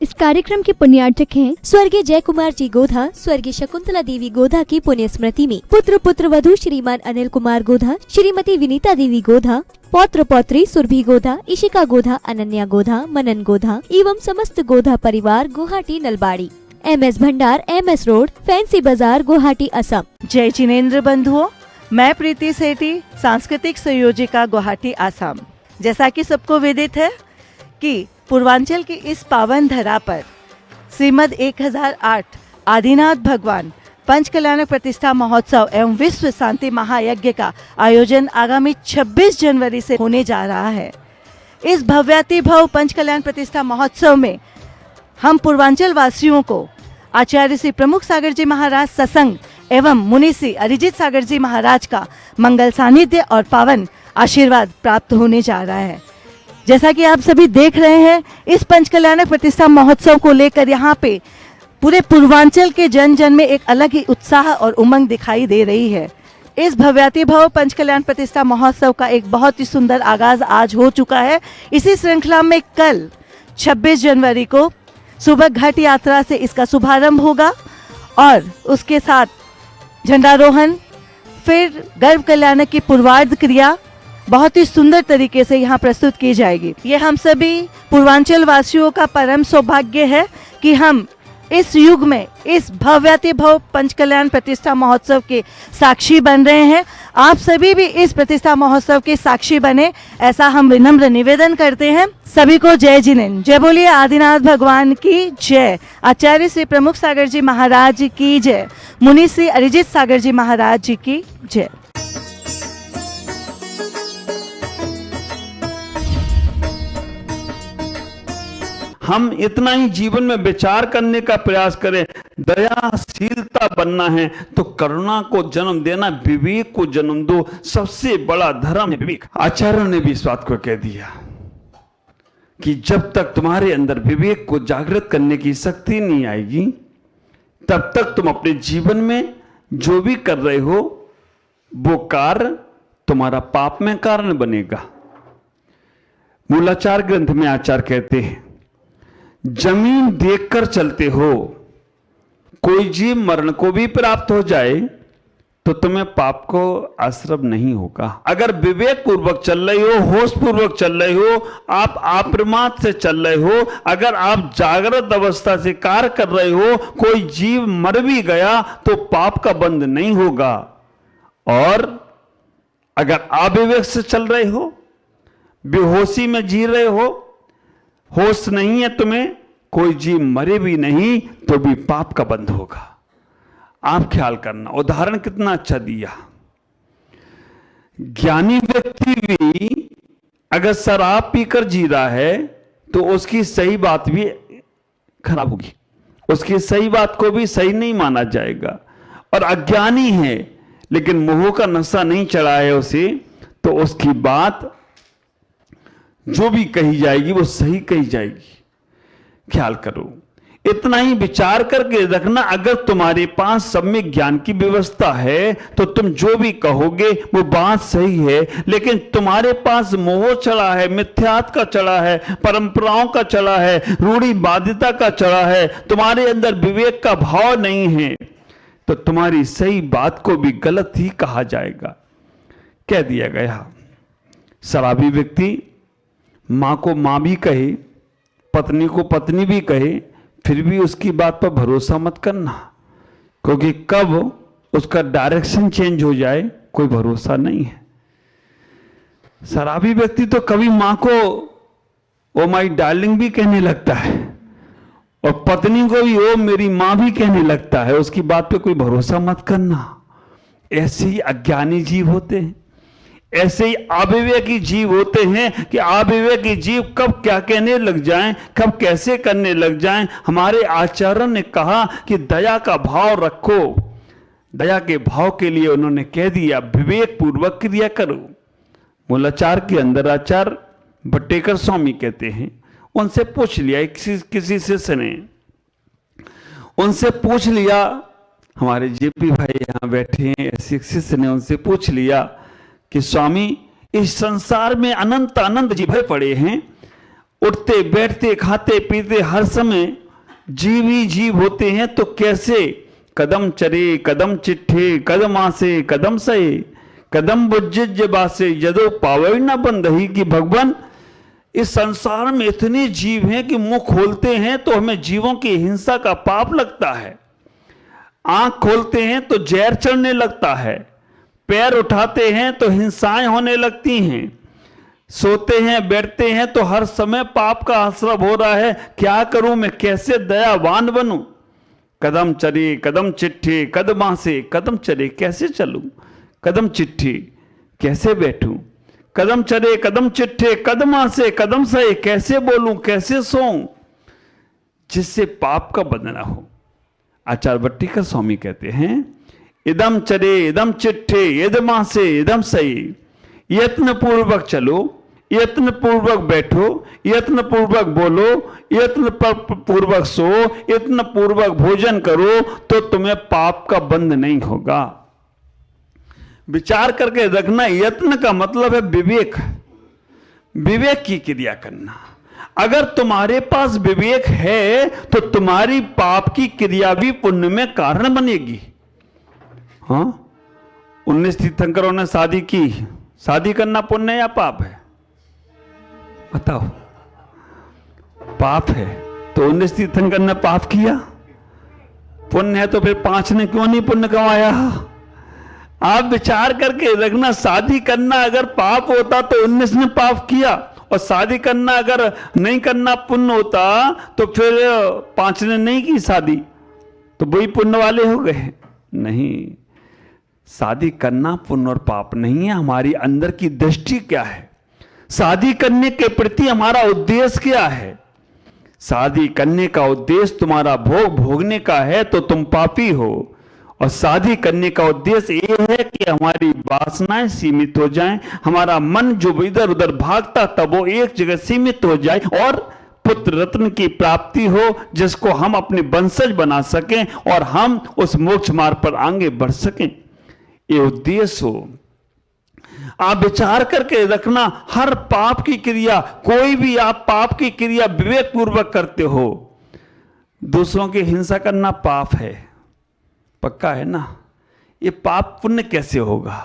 इस कार्यक्रम के पुण्यार्चक हैं स्वर्गीय जय कुमार जी गोधा, स्वर्गीय शकुंतला देवी गोधा की पुण्य स्मृति में पुत्र वधू श्रीमान अनिल कुमार गोधा, श्रीमती विनीता देवी गोधा, पौत्र पौत्री सुरभि गोधा, इशिका गोधा, अनन्या गोधा, मनन गोधा एवं समस्त गोधा परिवार गुवाहाटी नलबाड़ी, MS भंडार, MS रोड, फैंसी बाजार, गुवाहाटी, असम। जय जिनेन्द्र बंधुओं, मैं प्रीति सेठी, सांस्कृतिक संयोजिका, गुवाहाटी, असम। जैसा कि सबको विदित है कि पूर्वांचल की इस पावन धरा पर श्रीमद 1008 आदिनाथ भगवान पंचकल्याणक प्रतिष्ठा महोत्सव एवं विश्व शांति महायज्ञ का आयोजन आगामी 26 जनवरी से होने जा रहा है। इस भव्यातिभव पंचकल्याण प्रतिष्ठा महोत्सव में हम पूर्वांचल वासियों को आचार्य श्री प्रमुख सागर जी महाराज सत्संग एवं मुनि श्री अरिजीत सागर जी महाराज का मंगल सानिध्य और पावन आशीर्वाद प्राप्त होने जा रहा है। जैसा कि आप सभी देख रहे हैं, इस पंचकल्याणक प्रतिष्ठा महोत्सव को लेकर यहाँ पे पूरे पूर्वांचल के जन जन में एक अलग ही उत्साह और उमंग दिखाई दे रही है। इस भव्यातिभव पंचकल्याण प्रतिष्ठा महोत्सव का एक बहुत ही सुंदर आगाज आज हो चुका है। इसी श्रृंखला में कल 26 जनवरी को सुबह घाट यात्रा से इसका शुभारंभ होगा और उसके साथ झंडारोहण, फिर गर्भ कल्याणक की पूर्वार्ध क्रिया बहुत ही सुंदर तरीके से यहाँ प्रस्तुत की जाएगी। ये हम सभी पूर्वांचल वासियों का परम सौभाग्य है कि हम इस युग में इस भव्यातिभव पंचकल्याण प्रतिष्ठा महोत्सव के साक्षी बन रहे हैं। आप सभी भी इस प्रतिष्ठा महोत्सव के साक्षी बने, ऐसा हम विनम्र निवेदन करते हैं। सभी को जय जिनेन्द्र, जय बोलिए आदिनाथ भगवान की जय, आचार्य श्री प्रमुख सागर जी महाराज की जय, मुनि श्री अरिजीत सागर जी महाराज जी की जय। हम इतना ही जीवन में विचार करने का प्रयास करें, दयाशीलता बनना है तो करुणा को जन्म देना, विवेक को जन्म दो। सबसे बड़ा धर्म है विवेक। आचार्यों ने भी इस बात को कह दिया कि जब तक तुम्हारे अंदर विवेक को जागृत करने की शक्ति नहीं आएगी, तब तक तुम अपने जीवन में जो भी कर रहे हो वो कार्य तुम्हारा पाप में कारण बनेगा। मूलाचार ग्रंथ में आचार्य कहते हैं, जमीन देखकर चलते हो, कोई जीव मरण को भी प्राप्त हो जाए तो तुम्हें पाप को आश्रम नहीं होगा। अगर विवेक पूर्वक चल रहे हो, होश पूर्वक चल रहे हो, आप अप्रमाद से चल रहे हो, अगर आप जागृत अवस्था से कार्य कर रहे हो, कोई जीव मर भी गया तो पाप का बंध नहीं होगा। और अगर अविवेक से चल रहे हो, बेहोशी में जी रहे हो, होश नहीं है तुम्हें, कोई जीव मरे भी नहीं तो भी पाप का बंध होगा। आप ख्याल करना, उदाहरण कितना अच्छा दिया। ज्ञानी व्यक्ति भी अगर शराब पीकर जी रहा है तो उसकी सही बात भी खराब होगी, उसकी सही बात को भी सही नहीं माना जाएगा। और अज्ञानी है लेकिन मोह का नशा नहीं चढ़ा है उसे, तो उसकी बात जो भी कही जाएगी वो सही कही जाएगी। ख्याल करो, इतना ही विचार करके रखना। अगर तुम्हारे पास सब में ज्ञान की व्यवस्था है तो तुम जो भी कहोगे वो बात सही है, लेकिन तुम्हारे पास मोह चढ़ा है, मिथ्यात्व का चढ़ा है, परंपराओं का चढ़ा है, रूढ़िवादिता का चढ़ा है, तुम्हारे अंदर विवेक का भाव नहीं है, तो तुम्हारी सही बात को भी गलत ही कहा जाएगा। कह दिया गया, शराबी व्यक्ति मां को मां भी कहे, पत्नी को पत्नी भी कहे, फिर भी उसकी बात पर भरोसा मत करना, क्योंकि कब उसका डायरेक्शन चेंज हो जाए कोई भरोसा नहीं है। शराबी व्यक्ति तो कभी मां को ओ माई डार्लिंग भी कहने लगता है और पत्नी को भी ओ मेरी मां भी कहने लगता है, उसकी बात पे कोई भरोसा मत करना। ऐसे ही अज्ञानी जीव होते हैं, ऐसे ही अविवेकी जीव होते हैं कि अविवेकी जीव कब क्या कहने लग जाएं, कब कैसे करने लग जाएं। हमारे आचार्य ने कहा कि दया का भाव रखो। दया के भाव के लिए उन्होंने कह दिया विवेक पूर्वक क्रिया करो। मूलाचार के अंदर आचार्य भट्टेकर स्वामी कहते हैं, उनसे पूछ लिया, किसी शिष्य ने उनसे पूछ लिया, हमारे जेपी भाई यहाँ बैठे हैं, ऐसे शिष्य ने उनसे पूछ लिया कि स्वामी इस संसार में अनंत अनंत जीव पड़े हैं उठते बैठते खाते पीते हर समय जीव ही जीव होते हैं, तो कैसे कदम चरे कदम चिट्ठे कदम आसे कदम सहे कदम बुज्जिज बासे जदो पावे न बंदही। कि भगवान इस संसार में इतने जीव हैं कि मुंह खोलते हैं तो हमें जीवों की हिंसा का पाप लगता है, आंख खोलते हैं तो जहर चढ़ने लगता है, पैर उठाते हैं तो हिंसाएं होने लगती हैं, सोते हैं बैठते हैं तो हर समय पाप का आश्रय हो रहा है। क्या करूं मैं, कैसे दयावान बनूं? कदम चले कदम चिट्ठे कदम से कदम चले कैसे चलूं, कदम चिट्ठी कैसे बैठूं, कदम चले कदम चिट्ठे कदम से कदम सहे कैसे बोलूं कैसे सोऊं, जिससे पाप का बंधना हो। आचार्य भट्टिकर स्वामी कहते हैं इदम चले इदम चिट्ठे इदम से इदम सही। यत्न पूर्वक चलो, यत्न पूर्वक बैठो, यत्न पूर्वक बोलो, यत्न पूर्वक सो, यत्न पूर्वक भोजन करो, तो तुम्हें पाप का बंध नहीं होगा। विचार करके रखना, यत्न का मतलब है विवेक, विवेक की क्रिया करना। अगर तुम्हारे पास विवेक है तो तुम्हारी पाप की क्रिया भी पुण्य में कारण बनेगी। हाँ, 19 तीर्थंकरों ने शादी की, शादी करना पुण्य या पाप है? बताओ। पाप है तो 19 तीर्थंकर ने पाप किया, पुण्य है तो फिर 5 ने क्यों नहीं पुण्य कमाया? आप विचार करके रखना, शादी करना अगर पाप होता तो 19 ने पाप किया, और शादी करना अगर नहीं करना पुण्य होता तो फिर 5 ने नहीं की शादी, तो वही पुण्य वाले हो गए? नहीं, शादी करना पुण्य और पाप नहीं है। हमारी अंदर की दृष्टि क्या है, शादी करने के प्रति हमारा उद्देश्य क्या है? शादी करने का उद्देश्य तुम्हारा भोग भोगने का है तो तुम पापी हो, और शादी करने का उद्देश्य ये है कि हमारी वासनाएं सीमित हो जाएं, हमारा मन जो इधर उधर भागता तब वो एक जगह सीमित हो जाए, और पुत्र रत्न की प्राप्ति हो जिसको हम अपने वंशज बना सकें और हम उस मोक्ष मार्ग पर आगे बढ़ सकें, ये उद्देश्य हो। आप विचार करके रखना, हर पाप की क्रिया, कोई भी आप पाप की क्रिया विवेक पूर्वक करते हो। दूसरों की हिंसा करना पाप है, पक्का है ना? ये पाप पुण्य कैसे होगा?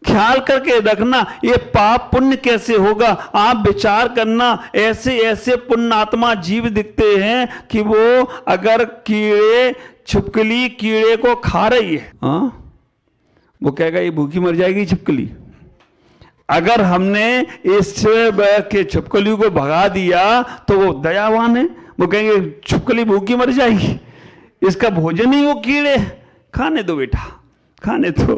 ख्याल करके रखना, ये पाप पुण्य कैसे होगा? आप विचार करना, ऐसे ऐसे पुण्यात्मा जीव दिखते हैं कि वो अगर कीड़े छिपकली कीड़े को खा रही है, वो कहेगा ये भूखी मर जाएगी छिपकली। अगर हमने इस के छिपकली को भगा दिया तो वो दयावान है, वो कहेंगे छिपकली भूखी मर जाएगी, इसका भोजन ही वो कीड़े, खाने दो बेटा खाने दो।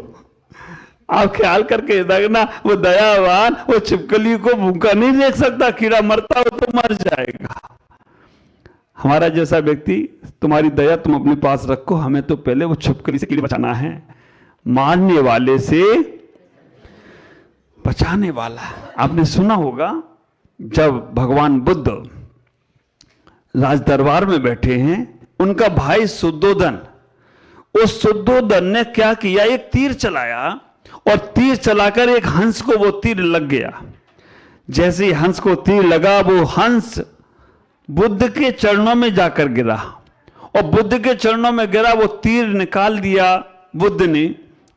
आप ख्याल करके देखना, वो दयावान वो छिपकली को भूखा नहीं देख सकता, कीड़ा मरता हो तो मर जाएगा। हमारा जैसा व्यक्ति, तुम्हारी दया तुम अपने पास रखो, हमें तो पहले वो छिपकली से कीड़े बचाना है, मारने वाले से बचाने वाला। आपने सुना होगा जब भगवान बुद्ध राज दरबार में बैठे हैं, उनका भाई सुद्धोधन, उस सुद्धोधन ने क्या किया, एक तीर चलाया और तीर चलाकर एक हंस को वो तीर लग गया। जैसे ही हंस को तीर लगा, वो हंस बुद्ध के चरणों में जाकर गिरा, और बुद्ध के चरणों में गिरा, वो तीर निकाल दिया बुद्ध ने।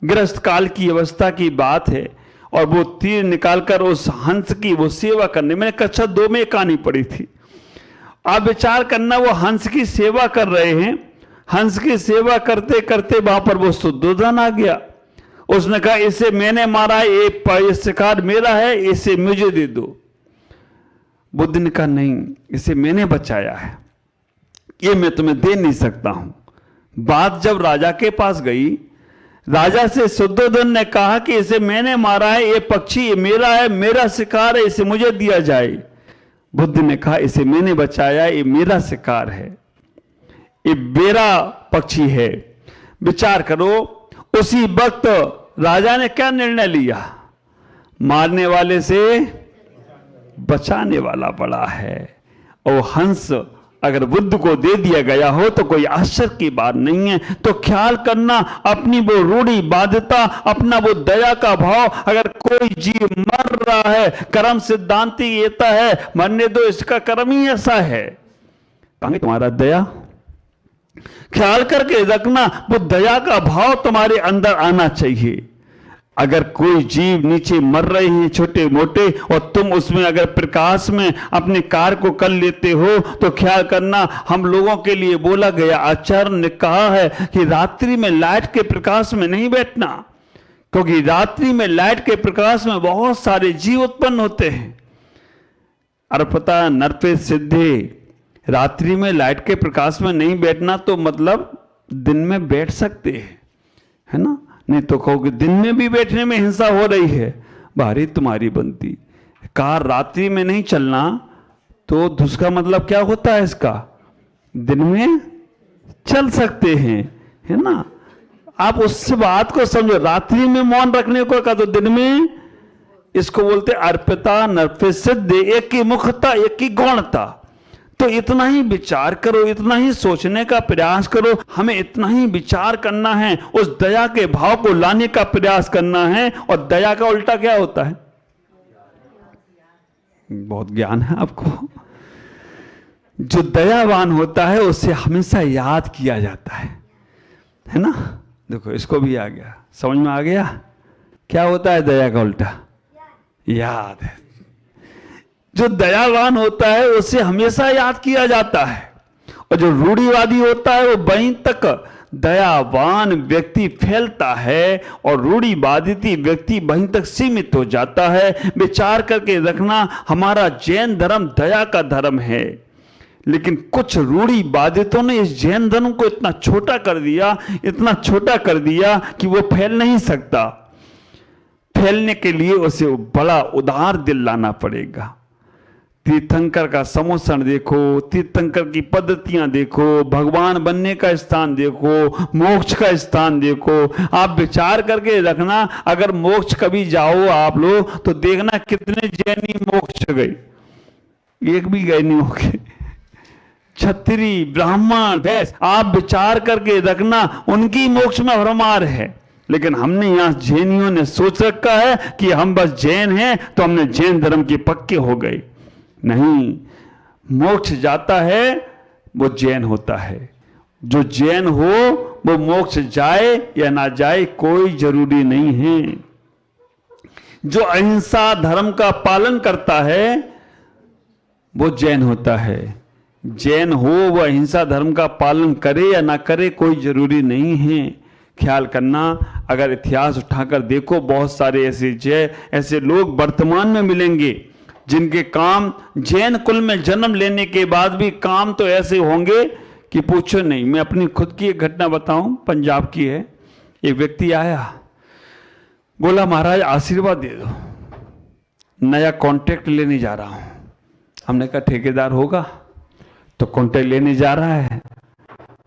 गृहस्थ काल की अवस्था की बात है, और वो तीर निकालकर उस हंस की वो सेवा करने, मैंने कक्षा 2 में कहानी पढ़ी थी। आप विचार करना, वो हंस की सेवा कर रहे हैं, हंस की सेवा करते करते वहां पर वो सुद्धोधन आ गया। उसने कहा इसे मैंने मारा है, ये शिकार मेरा है, इसे मुझे दे दो। बुद्ध ने कहा नहीं, इसे मैंने बचाया है, ये मैं तुम्हें दे नहीं सकता हूं। बात जब राजा के पास गई, राजा से सुद्धोधन ने कहा कि इसे मैंने मारा है, ये पक्षी ये मेरा है, मेरा शिकार है, इसे मुझे दिया जाए। बुद्ध ने कहा इसे मैंने बचाया, ये मेरा शिकार है, ये मेरा पक्षी है। विचार करो, उसी वक्त राजा ने क्या निर्णय लिया? मारने वाले से बचाने वाला बड़ा है। और हंस अगर बुद्ध को दे दिया गया हो तो कोई आश्चर्य की बात नहीं है। तो ख्याल करना, अपनी वो रूढ़ी बाध्यता, अपना वो दया का भाव। अगर कोई जीव मर रहा है, कर्म सिद्धांति येता है, मरने दो, इसका कर्म ही ऐसा है। कहेंगे तुम्हारा दया, ख्याल करके रखना, वो दया का भाव तुम्हारे अंदर आना चाहिए। अगर कोई जीव नीचे मर रहे हैं छोटे मोटे, और तुम उसमें अगर प्रकाश में अपने कार्य को कर लेते हो, तो ख्याल करना, हम लोगों के लिए बोला गया, आचार्य ने कहा है कि रात्रि में लाइट के प्रकाश में नहीं बैठना, क्योंकि रात्रि में लाइट के प्रकाश में बहुत सारे जीव उत्पन्न होते हैं। अर्पता नरपे सिद्धे, रात्रि में लाइट के प्रकाश में नहीं बैठना तो मतलब दिन में बैठ सकते हैं, है ना? नहीं तो कहोगे दिन में भी बैठने में हिंसा हो रही है, भारी तुम्हारी बनती। कार रात्रि में नहीं चलना तो उसका मतलब क्या होता है इसका? दिन में चल सकते हैं, है ना? आप उस बात को समझो, रात्रि में मौन रखने को कहा तो दिन में, इसको बोलते अर्पिता नरपे सिद्ध, एक की मुखता एक की गौणता। तो इतना ही विचार करो, इतना ही सोचने का प्रयास करो, हमें इतना ही विचार करना है, उस दया के भाव को लाने का प्रयास करना है। और दया का उल्टा क्या होता है? बहुत ज्ञान है आपको। जो दयावान होता है उसे हमेशा याद किया जाता है ना? देखो इसको भी आ गया, समझ में आ गया क्या होता है दया का उल्टा? याद है। जो दयावान होता है उसे हमेशा याद किया जाता है, और जो रूढ़िवादी होता है वो वहीं तक दयावान व्यक्ति फैलता है और रूढ़िवादी व्यक्ति वहीं तक सीमित हो जाता है। विचार करके रखना, हमारा जैन धर्म दया का धर्म है, लेकिन कुछ रूढ़िवादियों ने इस जैन धर्म को इतना छोटा कर दिया, इतना छोटा कर दिया कि वो फैल नहीं सकता। फैलने के लिए उसे बड़ा उदार दिल लाना पड़ेगा। तीर्थंकर का समोसन देखो, तीर्थंकर की पद्धतियां देखो, भगवान बनने का स्थान देखो, मोक्ष का स्थान देखो। आप विचार करके रखना, अगर मोक्ष कभी जाओ आप लोग तो देखना कितने जैनी मोक्ष गए, एक भी गए नहीं होंगे। क्षत्रिय ब्राह्मण वैश्य, आप विचार करके रखना, उनकी मोक्ष में भरमार है। लेकिन हमने यहां जैनियों ने सोच रखा है कि हम बस जैन हैं तो हमने जैन धर्म के पक्के हो गए। नहीं, मोक्ष जाता है वो जैन होता है। जो जैन हो वो मोक्ष जाए या ना जाए कोई जरूरी नहीं है। जो अहिंसा धर्म का पालन करता है वो जैन होता है। जैन हो वो अहिंसा धर्म का पालन करे या ना करे कोई जरूरी नहीं है। ख्याल करना, अगर इतिहास उठाकर देखो, बहुत सारे ऐसे लोग वर्तमान में मिलेंगे जिनके काम जैन कुल में जन्म लेने के बाद भी काम तो ऐसे होंगे कि पूछो नहीं। मैं अपनी खुद की एक घटना बताऊं, पंजाब की है। एक व्यक्ति आया, बोला महाराज आशीर्वाद दे दो, नया कॉन्ट्रैक्ट लेने जा रहा हूं। हमने कहा ठेकेदार होगा? तो कॉन्ट्रैक्ट लेने जा रहा है,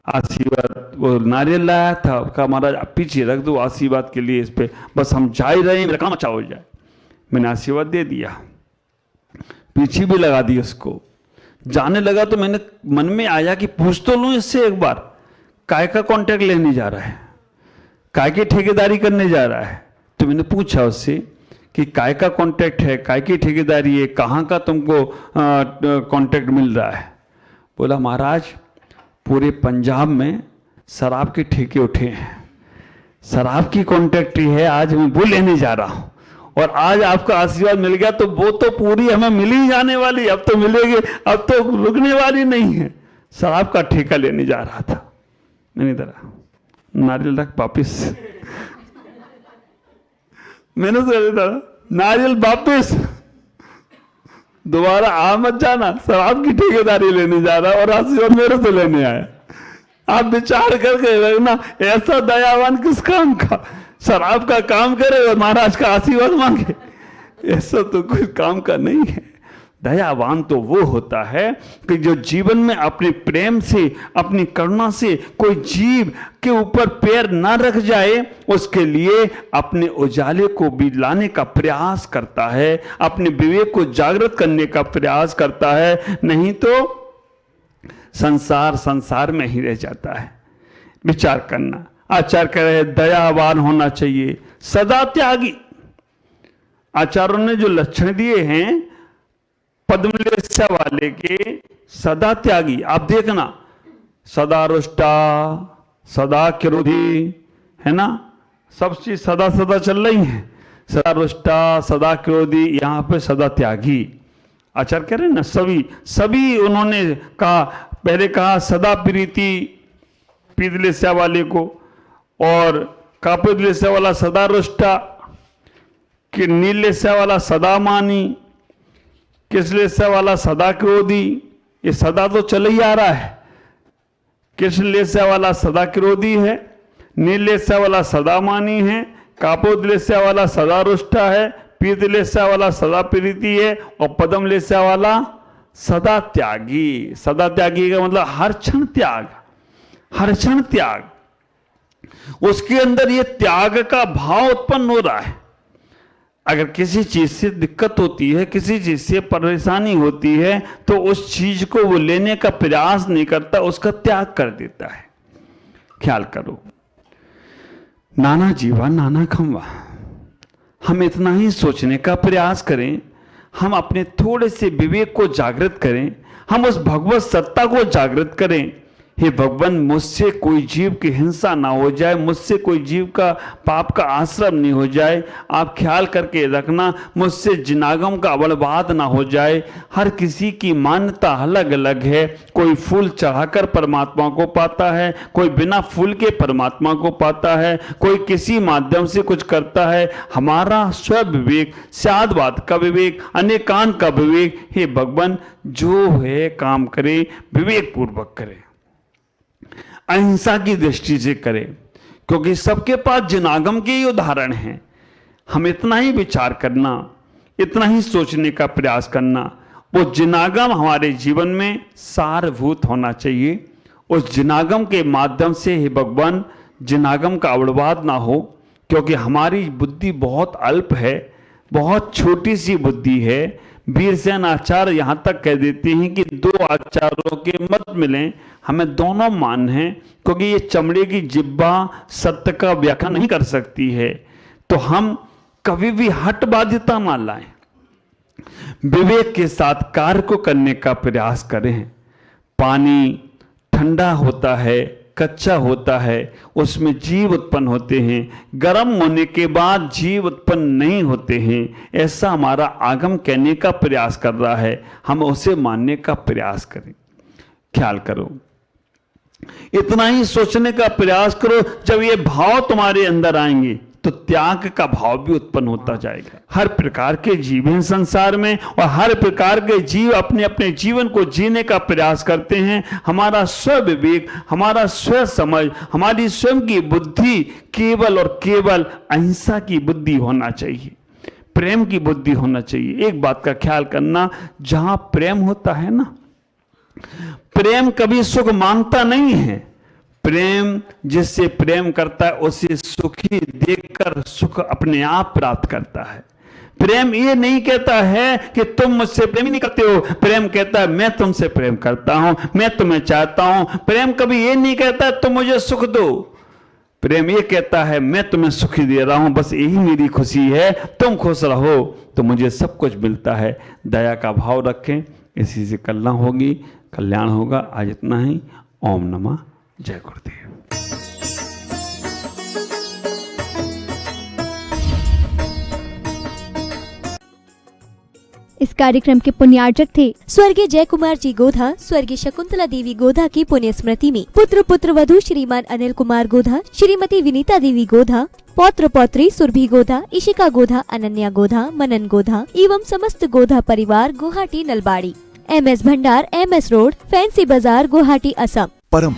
आशीर्वाद। वो नारियल लाया था, कहा महाराज आप पीछे रख दो आशीर्वाद के लिए, इस पे बस हम जा ही रहे हैं, मेरा काम अच्छा हो जाए। मैंने आशीर्वाद दे दिया, पीछे भी लगा दी उसको। जाने लगा तो मैंने मन में आया कि पूछ तो लूं इससे एक बार, काय का कॉन्ट्रैक्ट लेने जा रहा है, काय की ठेकेदारी करने जा रहा है। तो मैंने पूछा उससे कि काय का कॉन्ट्रैक्ट है, काय की ठेकेदारी है, कहाँ का तुमको कॉन्ट्रैक्ट मिल रहा है? बोला महाराज पूरे पंजाब में शराब के ठेके उठे हैं, शराब की कॉन्ट्रैक्ट है, आज मैं वो लेने जा रहा हूं, और आज आपका आशीर्वाद मिल गया तो वो तो पूरी हमें मिल ही जाने वाली, अब तो मिलेगी, अब तो रुकने वाली नहीं है। शराब का ठेका लेने जा रहा था। मैंने दरा नारियल रख वापिस, मैंने सोचा नारियल वापिस, दोबारा आ मत जाना, शराब की ठेकेदारी लेने जा रहा और आशीर्वाद मेरे से लेने आया। आप विचार करके रखना, ऐसा दयावान किस काम का? शराब का काम करे और महाराज का आशीर्वाद मांगे, ऐसा तो कोई काम का नहीं है। दयावान तो वो होता है कि जो जीवन में अपने प्रेम से, अपनी करुणा से कोई जीव के ऊपर पैर ना रख जाए, उसके लिए अपने उजाले को भी लाने का प्रयास करता है, अपने विवेक को जागृत करने का प्रयास करता है। नहीं तो संसार संसार में ही रह जाता है। विचार करना। आचार्य कह रहे दयावान होना चाहिए, सदा त्यागी। आचार्यों ने जो लक्षण दिए हैं पद्मलेस्या वाले के, सदा त्यागी। आप देखना, सदा रुष्टा, सदा क्रोधी, है ना, सब चीज सदा सदा चल रही है। सदा रुष्टा, सदा क्रोधी, यहां पे सदा त्यागी। आचार्य कह रहे हैं ना, सभी उन्होंने कहा, पहले कहा सदा प्रीति पीतलेस्या वाले को, और कापितलेस्या वाला सदा रुष्टा, कि नीलेस्या वाला सदा मानी, कृष्णलेस्या वाला सदा क्रोधी। ये सदा तो चल ही आ रहा है। कृष्णलेस्या वाला सदा क्रोधी है, नीलेस्या वाला सदा मानी है, कापोदलेस्या वाला सदा रुष्टा है, पीतलेस्या वाला सदा प्रीति है, और पद्मलेस्या वाला सदा त्यागी। सदा त्यागी का मतलब हर क्षण त्याग, हर क्षण त्याग। उसके अंदर ये त्याग का भाव उत्पन्न हो रहा है। अगर किसी चीज से दिक्कत होती है, किसी चीज से परेशानी होती है, तो उस चीज को वो लेने का प्रयास नहीं करता, उसका त्याग कर देता है। ख्याल करो, नाना जीवा नाना खम्वा। हम इतना ही सोचने का प्रयास करें, हम अपने थोड़े से विवेक को जागृत करें, हम उस भगवत सत्ता को जागृत करें। हे भगवान, मुझसे कोई जीव की हिंसा ना हो जाए, मुझसे कोई जीव का पाप का आश्रम नहीं हो जाए। आप ख्याल करके रखना, मुझसे जिनागम का बलवाद ना हो जाए। हर किसी की मान्यता अलग अलग है। कोई फूल चढ़ाकर परमात्मा को पाता है, कोई बिना फूल के परमात्मा को पाता है, कोई किसी माध्यम से कुछ करता है। हमारा स्व विवेक, स्यादवाद का विवेक, अनेकांत का विवेक, हे भगवान, जो है काम करे विवेक पूर्वक करे, अहिंसा की दृष्टि से करें, क्योंकि सबके पास जिनागम के ही उदाहरण हैं। हम इतना ही विचार करना, इतना ही सोचने का प्रयास करना, वो जिनागम हमारे जीवन में सारभूत होना चाहिए। उस जिनागम के माध्यम से हे भगवान, जिनागम का अववाद ना हो, क्योंकि हमारी बुद्धि बहुत अल्प है, बहुत छोटी सी बुद्धि है। वीरसेन आचार्य यहां तक कह देते हैं कि दो आचार्यों के मत मिलें, हमें दोनों मान है, क्योंकि ये चमड़े की जिब्बा सत्य का व्याख्या नहीं कर सकती है। तो हम कभी भी हठबाध्यता ना लाएं, विवेक के साथ कार्य को करने का प्रयास करें। पानी ठंडा होता है, कच्चा होता है, उसमें जीव उत्पन्न होते हैं। गर्म होने के बाद जीव उत्पन्न नहीं होते हैं, ऐसा हमारा आगम कहने का प्रयास कर रहा है। हम उसे मानने का प्रयास करें। ख्याल करो, इतना ही सोचने का प्रयास करो। जब ये भाव तुम्हारे अंदर आएंगे तो त्याग का भाव भी उत्पन्न होता जाएगा। हर प्रकार के जीव हैं संसार में, और हर प्रकार के जीव अपने अपने जीवन को जीने का प्रयास करते हैं। हमारा स्व विवेक, हमारा स्व समझ, हमारी स्वयं की बुद्धि केवल और केवल अहिंसा की बुद्धि होना चाहिए, प्रेम की बुद्धि होना चाहिए। एक बात का ख्याल करना, जहां प्रेम होता है ना, प्रेम कभी सुख मांगता नहीं है। प्रेम जिससे प्रेम करता है उसे सुखी देखकर सुख अपने आप प्राप्त करता है। प्रेम ये नहीं कहता है कि तुम मुझसे प्रेम ही नहीं करते हो, प्रेम कहता है मैं तुमसे प्रेम करता हूं, मैं तुम्हें चाहता हूं। प्रेम कभी ये नहीं कहता है तुम मुझे सुख दो, प्रेम ये कहता है मैं तुम्हें सुखी दे रहा हूं, बस यही मेरी खुशी है, तुम खुश रहो तो मुझे सब कुछ मिलता है। दया का भाव रखें, इसी से कल्याण होगी, कल्याण होगा। आज इतना ही। ओम नमः, जय गुरुदेव। इस कार्यक्रम के पुण्यार्चक थे स्वर्गीय जय कुमार जी गोधा, स्वर्गीय शकुंतला देवी गोधा की पुण्य स्मृति में पुत्र वधु श्रीमान अनिल कुमार गोधा, श्रीमती विनीता देवी गोधा, पौत्र पौत्री सुरभि गोधा, इशिका गोधा, अनन्या गोधा, मनन गोधा एवं समस्त गोधा परिवार, गुवाहाटी नलबाड़ी, MS भंडार, MS रोड, फैंसी बाजार, गुवाहाटी, असम। परम